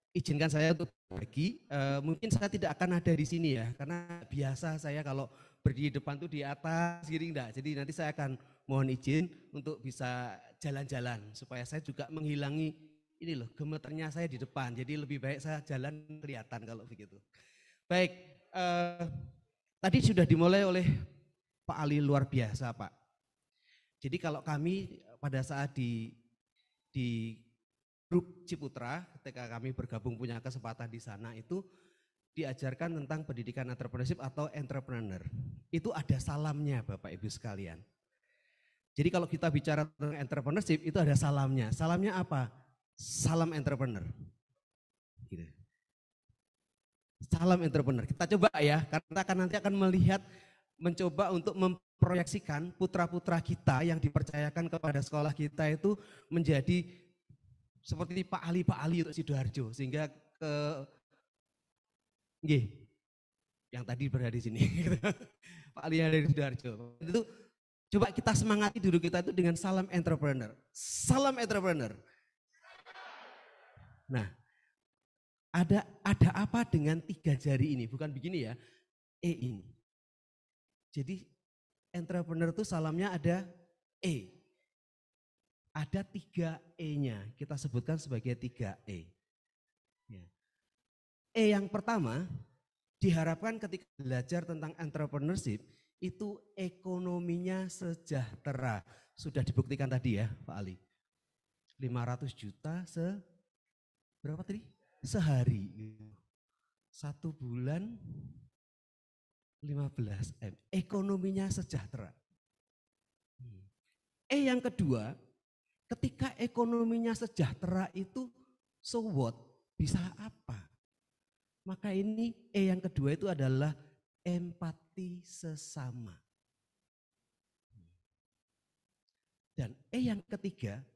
Izinkan saya untuk berbagi, mungkin saya tidak akan ada di sini ya, karena biasa saya kalau berdiri depan tuh di atas gini enggak, jadi nanti saya akan mohon izin untuk bisa jalan-jalan, supaya saya juga menghilangi ini loh, gemeternya saya di depan, jadi lebih baik saya jalan kelihatan kalau begitu. Baik, tadi sudah dimulai oleh Pak Ali luar biasa Pak. Jadi kalau kami pada saat di grup Ciputra, ketika kami bergabung punya kesempatan di sana itu diajarkan tentang pendidikan entrepreneurship atau entrepreneur. Itu ada salamnya Bapak Ibu sekalian. Jadi kalau kita bicara tentang entrepreneurship itu ada salamnya. Salamnya apa? Salam entrepreneur. Gitu. Salam entrepreneur. Kita coba ya, karena nanti akan melihat, mencoba untuk memproyeksikan putra-putra kita yang dipercayakan kepada sekolah kita itu menjadi seperti Pak Ali untuk Sidoarjo, sehingga yang tadi berada di sini, Pak Ali yang ada di Sidoarjo. Itu coba kita semangati dulu kita itu dengan salam entrepreneur. Salam entrepreneur. Nah, ada apa dengan 3 jari ini? Bukan begini ya, ini. Jadi entrepreneur itu salamnya ada E. Ada 3 E-nya, kita sebutkan sebagai 3 E. Ya. E yang pertama, diharapkan ketika belajar tentang entrepreneurship, itu ekonominya sejahtera. Sudah dibuktikan tadi ya Pak Ali. 500 juta berapa tadi? Sehari. 1 bulan 15 M. Ekonominya sejahtera. E yang kedua, ketika ekonominya sejahtera itu so what? Bisa apa? Maka ini E yang kedua itu adalah empati sesama. Dan E yang ketiga,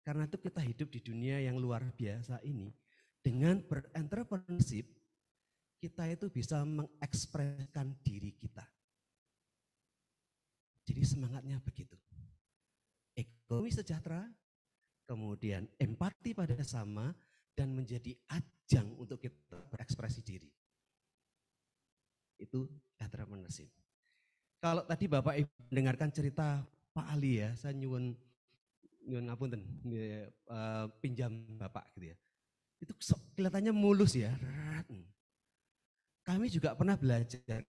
karena itu kita hidup di dunia yang luar biasa ini, dengan berentrepreneurship, kita itu bisa mengekspresikan diri kita. Jadi semangatnya begitu. Ekonomi sejahtera, kemudian empati pada sesama, dan menjadi ajang untuk kita berekspresi diri. Itu entrepreneurship. Kalau tadi Bapak Ibu mendengarkan cerita Pak Ali ya, saya nyuwun ngapunten, pinjam Bapak gitu ya. Itu kelihatannya mulus ya. Kami juga pernah belajar,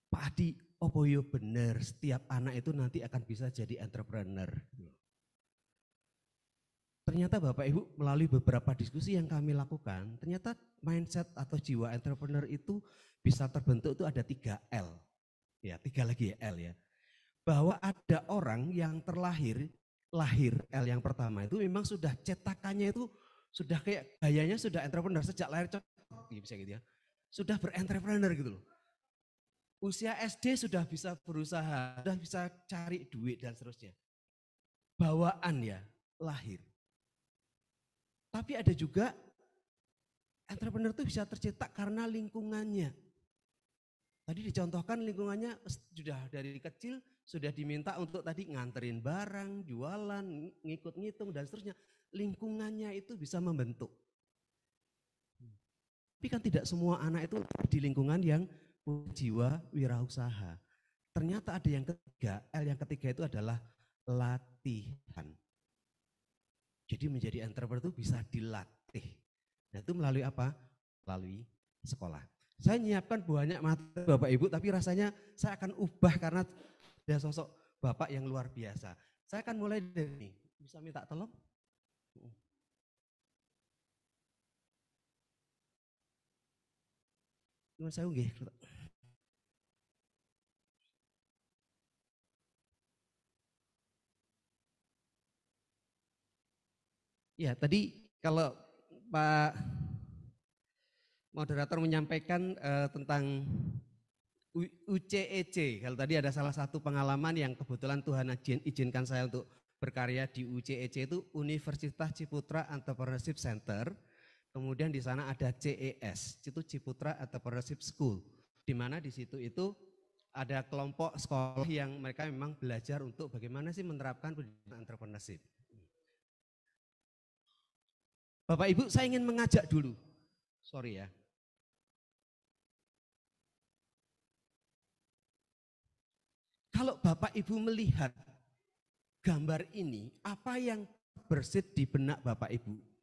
Pak Adi, opo yo bener, setiap anak itu nanti akan bisa jadi entrepreneur. Ternyata Bapak Ibu melalui beberapa diskusi yang kami lakukan, ternyata mindset atau jiwa entrepreneur itu bisa terbentuk itu ada 3 L. Ya, 3 lagi ya L ya. Bahwa ada orang yang lahir L yang pertama itu memang sudah cetakannya itu sudah kayak gayanya sudah entrepreneur sejak lahir, bisa gitu ya. Sudah berentrepreneur gitu loh. Usia SD sudah bisa berusaha, sudah bisa cari duit dan seterusnya. Bawaan ya, lahir. Tapi ada juga entrepreneur itu bisa tercetak karena lingkungannya. Tadi dicontohkan lingkungannya sudah dari kecil sudah diminta untuk tadi nganterin barang, jualan, ngikut ngitung dan seterusnya. Lingkungannya itu bisa membentuk. Tapi kan tidak semua anak itu di lingkungan yang jiwa wirausaha. Ternyata ada yang ketiga, L yang ketiga itu adalah latihan. Jadi menjadi entrepreneur itu bisa dilatih. Nah itu melalui apa? Melalui sekolah. Saya menyiapkan banyak materi Bapak Ibu, tapi rasanya saya akan ubah karena ada sosok Bapak yang luar biasa. Saya akan mulai dari ini. Bisa minta tolong? Cuma saya nggih. Ya, tadi kalau Pak moderator menyampaikan tentang UCEC. Kalau tadi ada salah satu pengalaman yang kebetulan Tuhan izinkan saya untuk berkarya di UCEC itu Universitas Ciputra Entrepreneurship Center. Kemudian di sana ada CES, itu Ciputra Entrepreneurship School. Di mana di situ itu ada kelompok sekolah yang mereka memang belajar untuk bagaimana sih menerapkan pendidikan entrepreneurship. Bapak Ibu, saya ingin mengajak dulu. Sorry ya. Kalau Bapak Ibu melihat gambar ini, apa yang bersit di benak Bapak Ibu?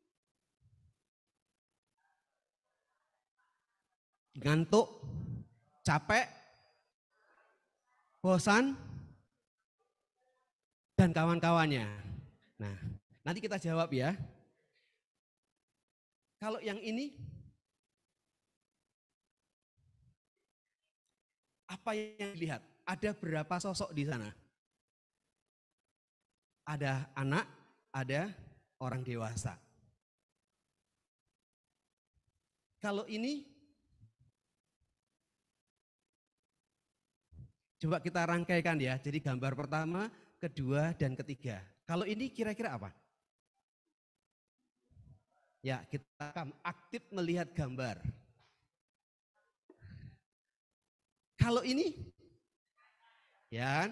Ngantuk, capek, bosan, dan kawan-kawannya. Nah, nanti kita jawab ya. Kalau yang ini, apa yang dilihat? Ada berapa sosok di sana? Ada anak, ada orang dewasa. Kalau ini, coba kita rangkaikan ya, jadi gambar pertama, kedua, dan ketiga. Kalau ini kira-kira apa? Ya, kita akan aktif melihat gambar. Kalau ini, ya,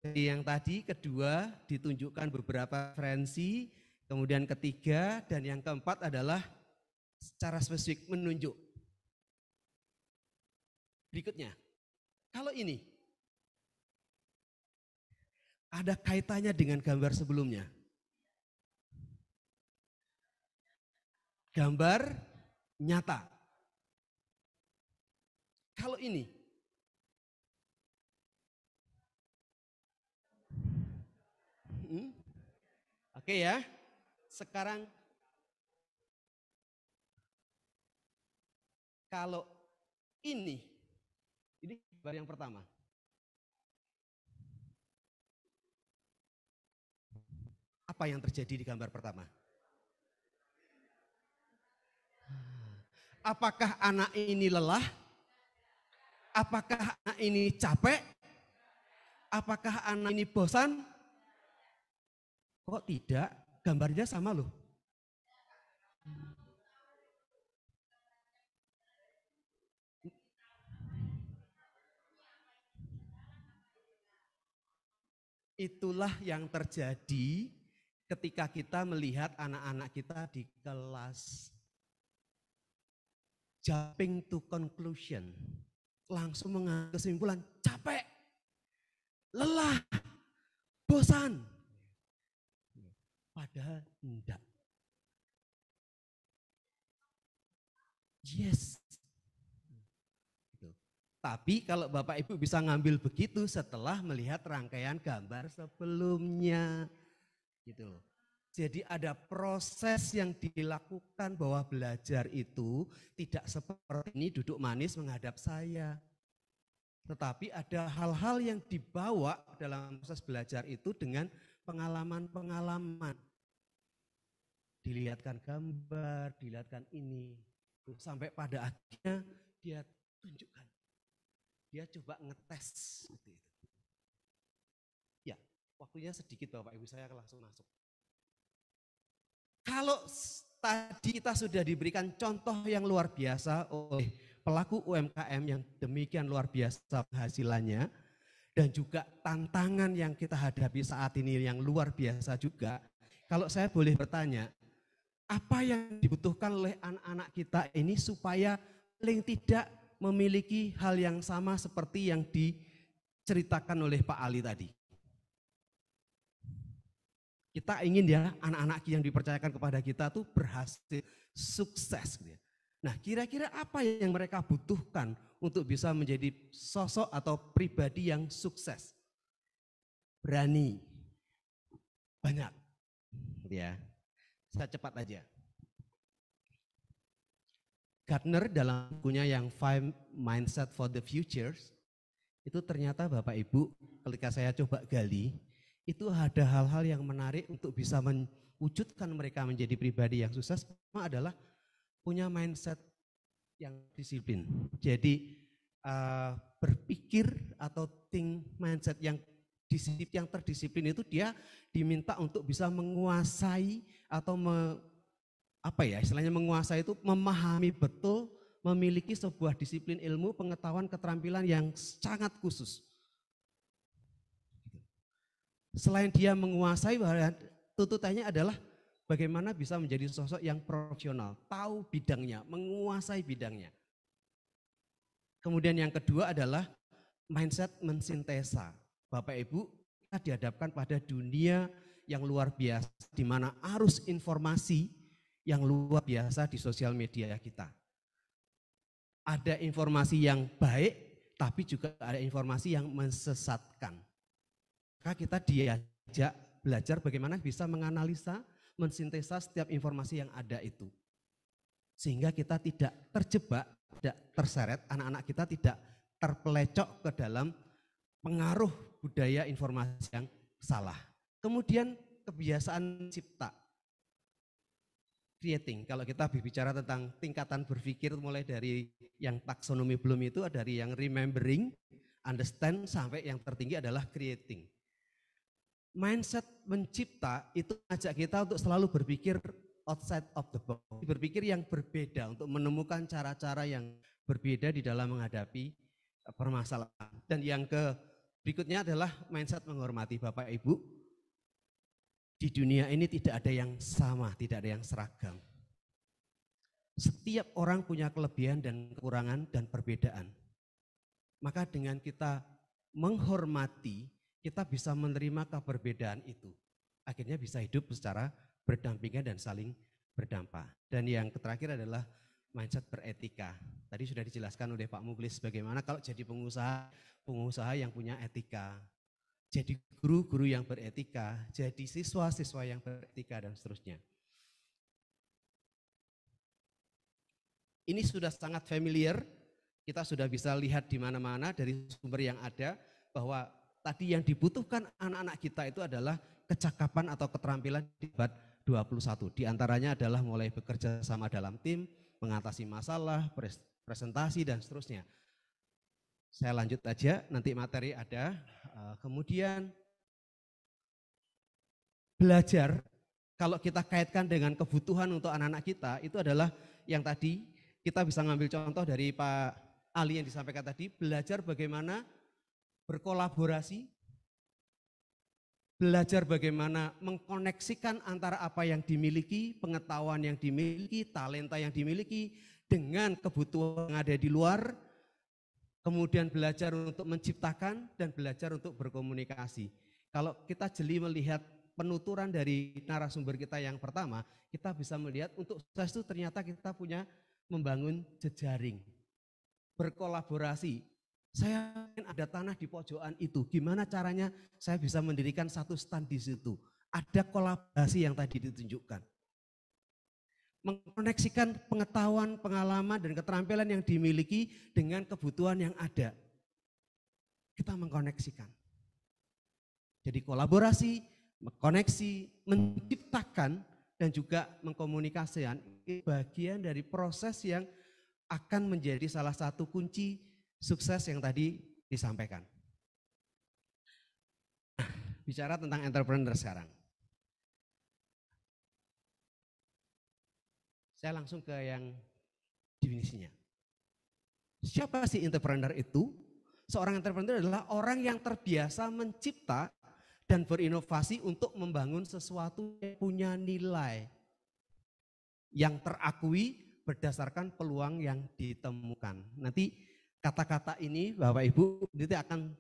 jadi yang tadi kedua ditunjukkan beberapa referensi, kemudian ketiga, dan yang keempat adalah secara spesifik menunjuk. Berikutnya. Kalau ini, ada kaitannya dengan gambar sebelumnya. Gambar nyata. Kalau ini, oke ya. Sekarang, kalau ini gambar yang pertama. Apa yang terjadi di gambar pertama? Apakah anak ini lelah? Apakah anak ini capek? Apakah anak ini bosan? Kok tidak? Gambarnya sama loh. Itulah yang terjadi ketika kita melihat anak-anak kita di kelas. Jumping to conclusion. langsung mengambil kesimpulan capek, lelah, bosan. Padahal enggak. Yes. Tapi kalau Bapak Ibu bisa ngambil begitu setelah melihat rangkaian gambar sebelumnya. Gitu loh. Jadi ada proses yang dilakukan bahwa belajar itu tidak seperti ini duduk manis menghadap saya. Tetapi ada hal-hal yang dibawa dalam proses belajar itu dengan pengalaman-pengalaman. Dilihatkan gambar, dilihatkan ini. Sampai pada akhirnya dia tunjukkan. Dia coba ngetes. Ya, waktunya sedikit Bapak Ibu, saya langsung masuk. Kalau tadi kita sudah diberikan contoh yang luar biasa oleh pelaku UMKM yang demikian luar biasa penghasilannya, dan juga tantangan yang kita hadapi saat ini yang luar biasa juga. Kalau saya boleh bertanya, apa yang dibutuhkan oleh anak-anak kita ini supaya paling tidak memiliki hal yang sama seperti yang diceritakan oleh Pak Ali tadi? Kita ingin ya anak-anak yang dipercayakan kepada kita tuh berhasil, sukses. Nah, kira-kira apa yang mereka butuhkan untuk bisa menjadi sosok atau pribadi yang sukses? Berani, banyak. Ya, saya cepat aja. Gartner dalam bukunya yang 5 Mindset for the Futures, itu ternyata Bapak Ibu ketika saya coba gali, itu ada hal-hal yang menarik untuk bisa mewujudkan mereka menjadi pribadi yang sukses. Pertama adalah punya mindset yang disiplin. Jadi berpikir atau think mindset yang terdisiplin itu dia diminta untuk bisa menguasai atau istilahnya menguasai itu memahami betul, memiliki sebuah disiplin ilmu, pengetahuan, keterampilan yang sangat khusus. Selain dia menguasai, tuntutannya adalah bagaimana bisa menjadi sosok yang profesional, tahu bidangnya, menguasai bidangnya. Kemudian yang kedua adalah mindset mensintesa. Bapak Ibu, kita dihadapkan pada dunia yang luar biasa, di mana arus informasi yang luar biasa di sosial media kita. Ada informasi yang baik, tapi juga ada informasi yang mensesatkan. Maka kita diajak belajar bagaimana bisa menganalisa, mensintesa setiap informasi yang ada itu. Sehingga kita tidak terjebak, tidak terseret, anak-anak kita tidak terpelecok ke dalam pengaruh budaya informasi yang salah. Kemudian kebiasaan cipta, creating. Kalau kita berbicara tentang tingkatan berpikir mulai dari yang taksonomi belum itu, dari yang remembering, understand, sampai yang tertinggi adalah creating. Mindset mencipta itu ajak kita untuk selalu berpikir outside of the box, berpikir yang berbeda untuk menemukan cara-cara yang berbeda di dalam menghadapi permasalahan. Dan yang berikutnya adalah mindset menghormati. Bapak Ibu, di dunia ini tidak ada yang sama, tidak ada yang seragam. Setiap orang punya kelebihan dan kekurangan dan perbedaan. Maka dengan kita menghormati, kita bisa menerima keberbedaan itu. Akhirnya bisa hidup secara berdampingan dan saling berdampak. Dan yang terakhir adalah mindset beretika. Tadi sudah dijelaskan oleh Pak Muklis bagaimana kalau jadi pengusaha yang punya etika. Jadi guru-guru yang beretika, jadi siswa-siswa yang beretika dan seterusnya. Ini sudah sangat familiar, kita sudah bisa lihat di mana-mana dari sumber yang ada bahwa tadi yang dibutuhkan anak-anak kita itu adalah kecakapan atau keterampilan di abad 21. Di antaranya adalah mulai bekerja sama dalam tim, mengatasi masalah, presentasi dan seterusnya. Saya lanjut aja, nanti materi ada. Kemudian belajar, kalau kita kaitkan dengan kebutuhan untuk anak-anak kita, itu adalah yang tadi kita bisa ngambil contoh dari Pak Ali yang disampaikan tadi, belajar bagaimana berkolaborasi, belajar bagaimana mengkoneksikan antara apa yang dimiliki, pengetahuan yang dimiliki, talenta yang dimiliki dengan kebutuhan yang ada di luar, kemudian belajar untuk menciptakan dan belajar untuk berkomunikasi. Kalau kita jeli melihat penuturan dari narasumber kita yang pertama, kita bisa melihat untuk sukses itu ternyata kita punya membangun jejaring, berkolaborasi. Saya ada tanah di pojokan itu, gimana caranya saya bisa mendirikan satu stand di situ. Ada kolaborasi yang tadi ditunjukkan. Mengkoneksikan pengetahuan, pengalaman, dan keterampilan yang dimiliki dengan kebutuhan yang ada. Kita mengkoneksikan. Jadi kolaborasi, mengkoneksi, menciptakan, dan juga mengkomunikasikan bagian dari proses yang akan menjadi salah satu kunci sukses yang tadi disampaikan. Bicara tentang entrepreneur sekarang. Saya langsung ke yang definisinya. Siapa sih entrepreneur itu? Seorang entrepreneur adalah orang yang terbiasa mencipta dan berinovasi untuk membangun sesuatu yang punya nilai, yang terakui berdasarkan peluang yang ditemukan. Nanti kata-kata ini Bapak Ibu nanti akan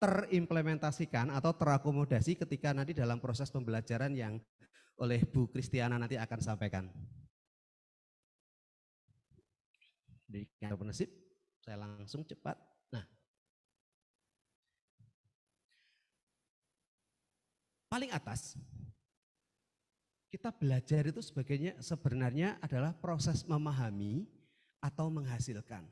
terimplementasikan atau terakomodasi ketika nanti dalam proses pembelajaran yang oleh Bu Kristiana nanti akan sampaikan. Di entrepreneurship, saya langsung cepat. Nah, paling atas, kita belajar itu sebenarnya adalah proses memahami atau menghasilkan.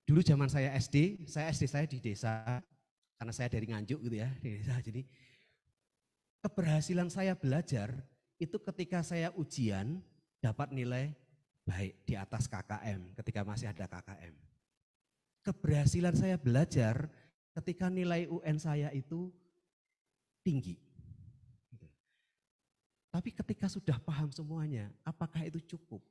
Dulu zaman saya SD saya di desa, karena saya dari Nganjuk gitu ya, di desa. Jadi keberhasilan saya belajar itu ketika saya ujian dapat nilai baik di atas KKM ketika masih ada KKM. Keberhasilan saya belajar ketika nilai UN saya itu tinggi. Tapi ketika sudah paham semuanya, apakah itu cukup?